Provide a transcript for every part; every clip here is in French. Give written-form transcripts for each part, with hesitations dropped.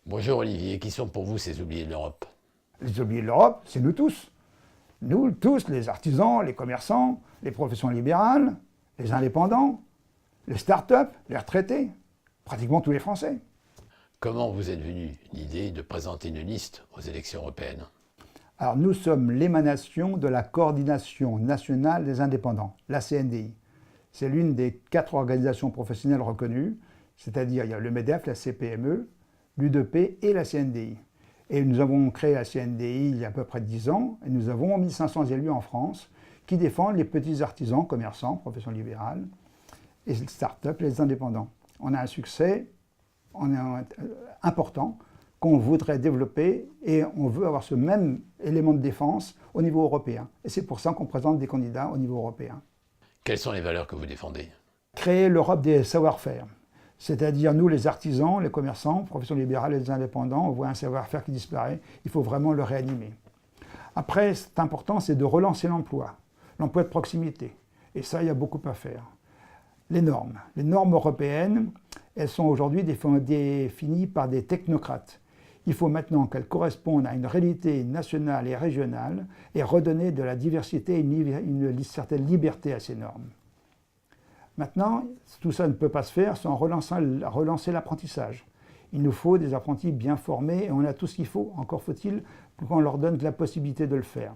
Bonjour Olivier, qui sont pour vous ces oubliés de l'Europe? Les oubliés de l'Europe, c'est nous tous. Nous tous, les artisans, les commerçants, les professions libérales, les indépendants, les start-up, les retraités, pratiquement tous les Français. Comment vous êtes venu l'idée de présenter une liste aux élections européennes? Alors nous sommes l'émanation de la Coordination nationale des indépendants, la CNDI. C'est l'une des 4 organisations professionnelles reconnues, c'est-à-dire il y a le MEDEF, la CPME, l'UDP et la CNDI. Et nous avons créé la CNDI il y a à peu près 10 ans, et nous avons 1500 élus en France qui défendent les petits artisans, commerçants, professions libérales, et les start-up, les indépendants. On a un succès important qu'on voudrait développer et on veut avoir ce même élément de défense au niveau européen. Et c'est pour ça qu'on présente des candidats au niveau européen. Quelles sont les valeurs que vous défendez? Créer l'Europe des savoir-faire. C'est-à-dire, nous, les artisans, les commerçants, professions libérales, les indépendants, on voit un savoir-faire qui disparaît, il faut vraiment le réanimer. Après, c'est important, c'est de relancer l'emploi de proximité. Et ça, il y a beaucoup à faire. Les normes européennes, elles sont aujourd'hui définies par des technocrates. Il faut maintenant qu'elles correspondent à une réalité nationale et régionale et redonner de la diversité et une certaine liberté à ces normes. Maintenant, tout ça ne peut pas se faire sans relancer l'apprentissage. Il nous faut des apprentis bien formés et on a tout ce qu'il faut. Encore faut-il qu'on leur donne la possibilité de le faire.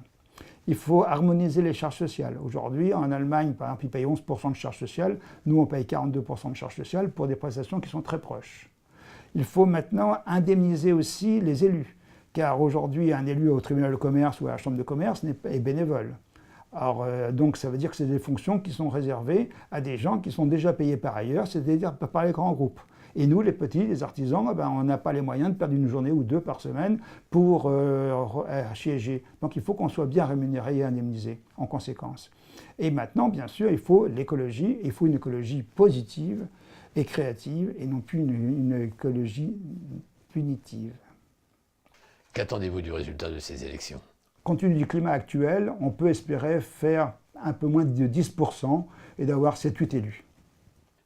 Il faut harmoniser les charges sociales. Aujourd'hui, en Allemagne, par exemple, ils payent 11% de charges sociales. Nous, on paye 42% de charges sociales pour des prestations qui sont très proches. Il faut maintenant indemniser aussi les élus. Car aujourd'hui, un élu au tribunal de commerce ou à la chambre de commerce est bénévole. Alors, donc ça veut dire que c'est des fonctions qui sont réservées à des gens qui sont déjà payés par ailleurs, c'est-à-dire par les grands groupes. Et nous, les petits, les artisans, on n'a pas les moyens de perdre une journée ou 2 par semaine pour siéger. Donc il faut qu'on soit bien rémunéré et indemnisé en conséquence. Et maintenant, bien sûr, il faut l'écologie, il faut une écologie positive et créative et non plus une écologie punitive. Qu'attendez-vous du résultat de ces élections? Compte tenu du climat actuel, on peut espérer faire un peu moins de 10% et d'avoir 7-8 élus.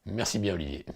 Merci bien Olivier.